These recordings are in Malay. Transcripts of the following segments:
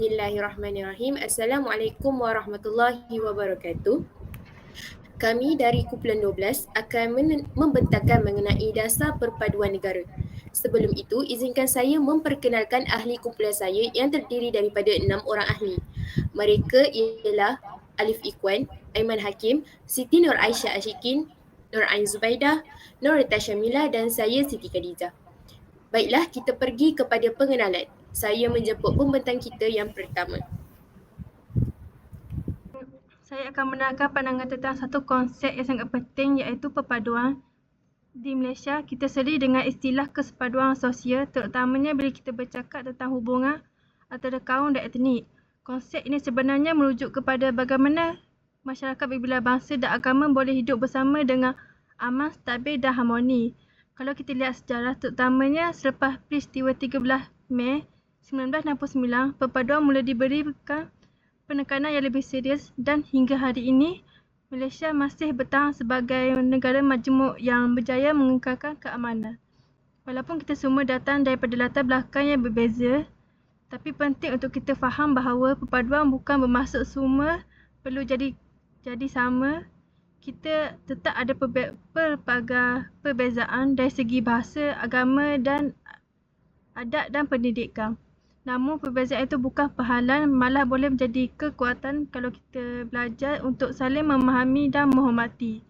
Bismillahirrahmanirrahim. Assalamualaikum warahmatullahi wabarakatuh. Kami dari Kumpulan 12 akan membentangkan mengenai dasar perpaduan negara. Sebelum itu, izinkan saya memperkenalkan ahli kumpulan saya yang terdiri daripada 6 orang ahli. Mereka ialah Alif Ikhwan, Aiman Hakim, Siti Nur Aisyah Ashikin, Nur Ain Zubaidah, Norita Syamilah dan saya Siti Khadijah. Baiklah, kita pergi kepada pengenalan. Saya menjemput pembentang kita yang pertama. Saya akan menerangkan pandangan tentang satu konsep yang sangat penting iaitu perpaduan. Di Malaysia, kita sedia dengan istilah kesepaduan sosial terutamanya bila kita bercakap tentang hubungan antara kaum dan etnik. Konsep ini sebenarnya merujuk kepada bagaimana masyarakat berbilah bangsa dan agama boleh hidup bersama dengan aman, stabil dan harmoni. Kalau kita lihat sejarah terutamanya selepas peristiwa 13 Mei 1969, perpaduan mula diberikan penekanan yang lebih serius dan hingga hari ini Malaysia masih bertahan sebagai negara majmuk yang berjaya mengekalkan keamanan. Walaupun kita semua datang daripada latar belakang yang berbeza, tapi penting untuk kita faham bahawa perpaduan bukan bermaksud semua perlu jadi sama. Kita tetap ada pelbagai perbezaan dari segi bahasa, agama dan adat dan pendidikan. Namun perbezaan itu bukan penghalang, malah boleh menjadi kekuatan kalau kita belajar untuk saling memahami dan menghormati.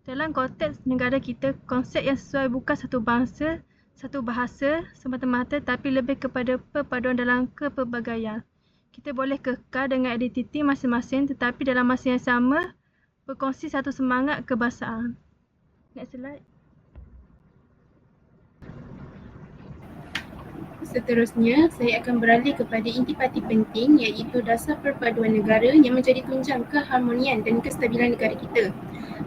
Dalam konteks negara kita, konsep yang sesuai bukan satu bangsa, satu bahasa semata-mata tapi lebih kepada perpaduan dalam kepelbagaian. Kita boleh kekal dengan identiti masing-masing tetapi dalam masa yang sama berkongsi satu semangat kebangsaan. Next slide. Seterusnya, saya akan beralih kepada intipati penting iaitu dasar perpaduan negara yang menjadi tunjang keharmonian dan kestabilan negara kita.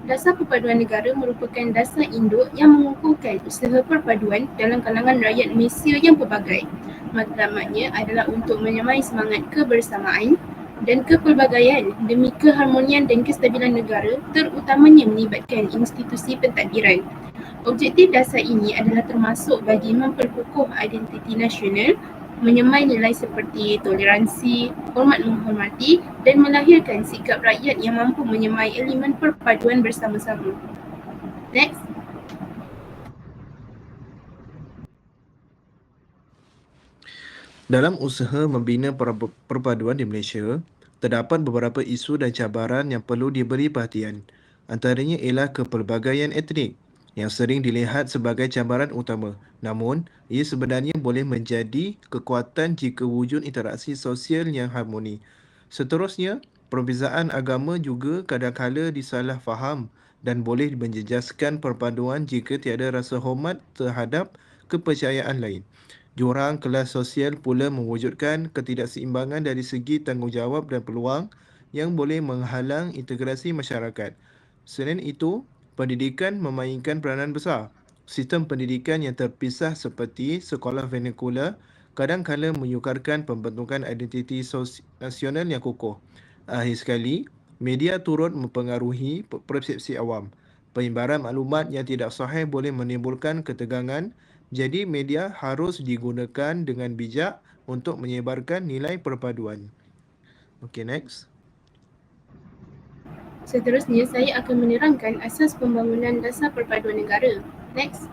Dasar perpaduan negara merupakan dasar induk yang mengukuhkan usaha perpaduan dalam kalangan rakyat Malaysia yang pelbagai. Matlamatnya adalah untuk menyamai semangat kebersamaan dan kepelbagaian demi keharmonian dan kestabilan negara, terutamanya melibatkan institusi pentadbiran. Objektif dasar ini adalah termasuk bagi memperkukuh identiti nasional, menyemai nilai seperti toleransi, hormat menghormati dan melahirkan sikap rakyat yang mampu menyemai elemen perpaduan bersama-sama. Next. Dalam usaha membina perpaduan di Malaysia, terdapat beberapa isu dan cabaran yang perlu diberi perhatian. Antaranya ialah kepelbagaian etnik yang sering dilihat sebagai cabaran utama. Namun, ia sebenarnya boleh menjadi kekuatan jika wujud interaksi sosial yang harmoni. Seterusnya, perbezaan agama juga kadang-kala disalah faham dan boleh menjejaskan perpaduan jika tiada rasa hormat terhadap kepercayaan lain. Jurang kelas sosial pula mewujudkan ketidakseimbangan dari segi tanggungjawab dan peluang yang boleh menghalang integrasi masyarakat. Selain itu, pendidikan memainkan peranan besar. Sistem pendidikan yang terpisah seperti sekolah vernakular kadang-kala menyukarkan pembentukan identiti nasional yang kukuh. Akhir sekali, media turut mempengaruhi persepsi awam. Penyebaran maklumat yang tidak sahih boleh menimbulkan ketegangan, jadi media harus digunakan dengan bijak untuk menyebarkan nilai perpaduan. Okay, next. Seterusnya, saya akan menerangkan asas pembangunan dasar perpaduan negara. Next.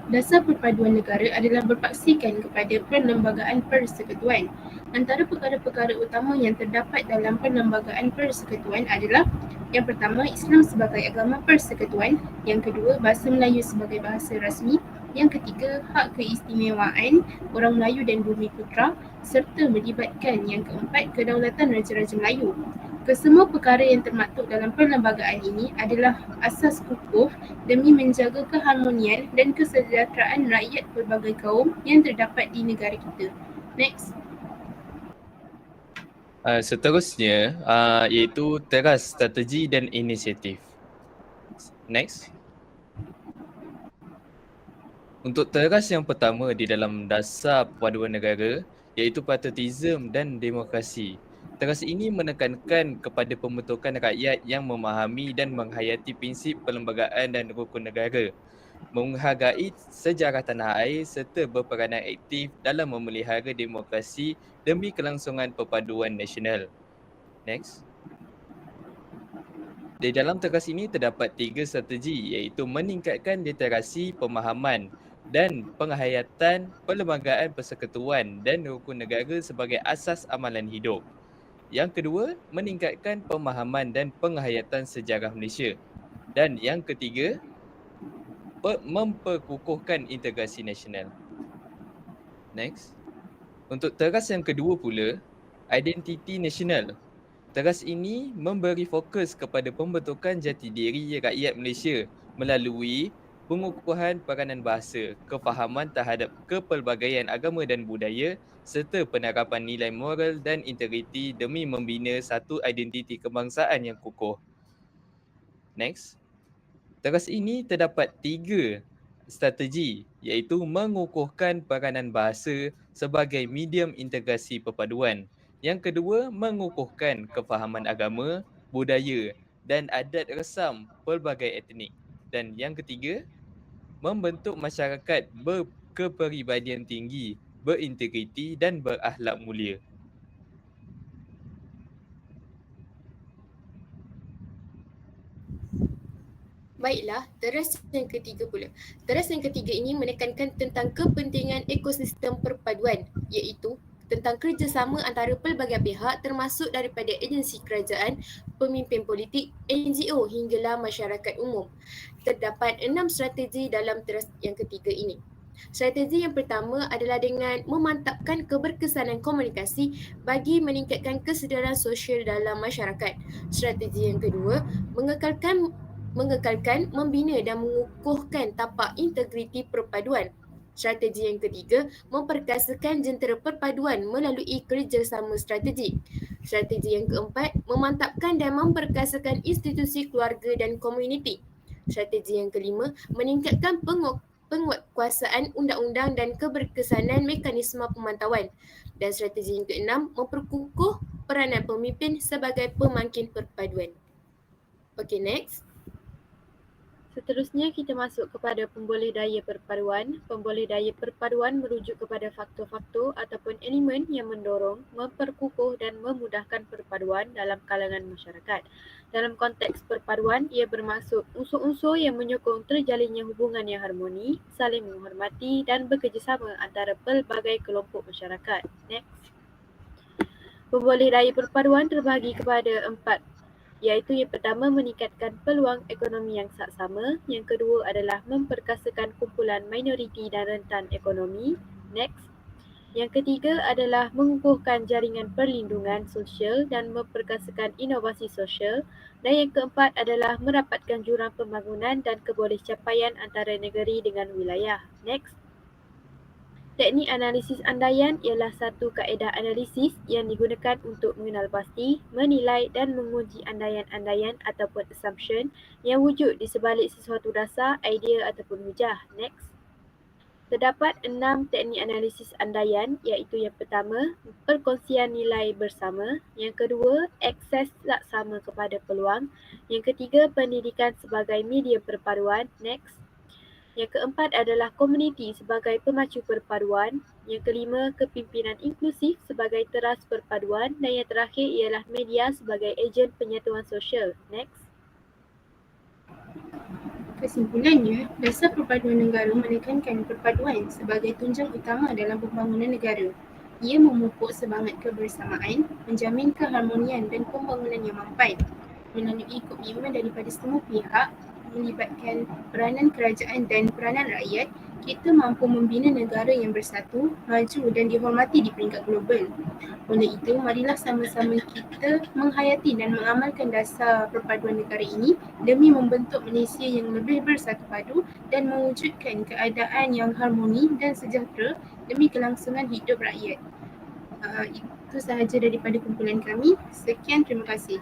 Dasar perpaduan negara adalah berpaksikan kepada perlembagaan persekutuan. Antara perkara-perkara utama yang terdapat dalam perlembagaan persekutuan adalah yang pertama, Islam sebagai agama persekutuan. Yang kedua, bahasa Melayu sebagai bahasa rasmi. Yang ketiga, hak keistimewaan orang Melayu dan Bumiputera serta melibatkan yang keempat, kedaulatan Raja-Raja Melayu. Kesemua perkara yang termaktub dalam perlembagaan ini adalah asas kukuh demi menjaga keharmonian dan kesejahteraan rakyat pelbagai kaum yang terdapat di negara kita. Next. Seterusnya iaitu teras strategi dan inisiatif. Next. Untuk teras yang pertama di dalam dasar perpaduan negara iaitu patriotisme dan demokrasi. Teras ini menekankan kepada pembentukan rakyat yang memahami dan menghayati prinsip perlembagaan dan rukun negara. menghargai sejarah tanah air serta berperanan aktif dalam memelihara demokrasi demi kelangsungan perpaduan nasional. Next. Di dalam terkas ini terdapat 3 strategi iaitu meningkatkan literasi, pemahaman dan penghayatan perlembagaan persekutuan dan rukun negara sebagai asas amalan hidup. Yang kedua, meningkatkan pemahaman dan penghayatan sejarah Malaysia. Dan yang ketiga, memperkukuhkan integrasi nasional. Next. Untuk teras yang kedua pula, identiti nasional. Teras ini memberi fokus kepada pembentukan jati diri rakyat Malaysia melalui pengukuhan peranan bahasa, kefahaman terhadap kepelbagaian agama dan budaya serta penerapan nilai moral dan integriti demi membina satu identiti kebangsaan yang kukuh. Next. Teras ini terdapat 3 strategi iaitu mengukuhkan peranan bahasa sebagai medium integrasi perpaduan. Yang kedua, mengukuhkan kefahaman agama, budaya dan adat resam pelbagai etnik. Dan yang ketiga, membentuk masyarakat berkepribadian tinggi, berintegriti dan berakhlak mulia. Baiklah, teras yang ketiga pula. Teras yang ketiga ini menekankan tentang kepentingan ekosistem perpaduan, iaitu tentang kerjasama antara pelbagai pihak termasuk daripada agensi kerajaan, pemimpin politik, NGO hinggalah masyarakat umum. Terdapat 6 strategi dalam teras yang ketiga ini. Strategi yang pertama adalah dengan memantapkan keberkesanan komunikasi bagi meningkatkan kesedaran sosial dalam masyarakat. Strategi yang kedua, mengekalkan, membina dan mengukuhkan tapak integriti perpaduan. Strategi yang ketiga, memperkasakan jentera perpaduan melalui kerjasama strategik. Strategi yang keempat, memantapkan dan memperkasakan institusi keluarga dan komuniti. Strategi yang kelima, meningkatkan penguatkuasaan undang-undang dan keberkesanan mekanisme pemantauan. Dan strategi yang keenam, memperkukuh peranan pemimpin sebagai pemangkin perpaduan. Okay, next. Seterusnya kita masuk kepada pemboleh daya perpaduan. Pemboleh daya perpaduan merujuk kepada faktor-faktor ataupun elemen yang mendorong, memperkukuh dan memudahkan perpaduan dalam kalangan masyarakat. Dalam konteks perpaduan, ia bermaksud unsur-unsur yang menyokong terjalinnya hubungan yang harmoni, saling menghormati dan bekerjasama antara pelbagai kelompok masyarakat. Next. Pemboleh daya perpaduan terbahagi kepada 4, iaitu yang pertama meningkatkan peluang ekonomi yang saksama, yang kedua adalah memperkasakan kumpulan minoriti dan rentan ekonomi. Next. Yang ketiga adalah mengukuhkan jaringan perlindungan sosial dan memperkasakan inovasi sosial, dan yang keempat adalah merapatkan jurang pembangunan dan kebolehcapaian antara negeri dengan wilayah. Next. Teknik analisis andaian ialah satu kaedah analisis yang digunakan untuk mengenal pasti, menilai dan menguji andaian-andaian ataupun assumption yang wujud di sebalik sesuatu dasar, idea ataupun hujah. Next. Terdapat 6 teknik analisis andaian iaitu yang pertama, perkongsian nilai bersama, yang kedua, akses saksama kepada peluang, yang ketiga, pendidikan sebagai media perpaduan. Next. Yang keempat adalah komuniti sebagai pemacu perpaduan. Yang kelima, kepimpinan inklusif sebagai teras perpaduan. Dan yang terakhir ialah media sebagai ejen penyatuan sosial. Next. Kesimpulannya, dasar perpaduan negara menekankan perpaduan sebagai tunjang utama dalam pembangunan negara. Ia memupuk semangat kebersamaan, menjamin keharmonian dan pembangunan yang mampan. Melalui komitmen daripada semua pihak, melibatkan peranan kerajaan dan peranan rakyat, kita mampu membina negara yang bersatu, maju dan dihormati di peringkat global. Oleh itu, marilah sama-sama kita menghayati dan mengamalkan dasar perpaduan negara ini demi membentuk Malaysia yang lebih bersatu padu dan mewujudkan keadaan yang harmoni dan sejahtera demi kelangsungan hidup rakyat. Itu sahaja daripada kumpulan kami. Sekian, terima kasih.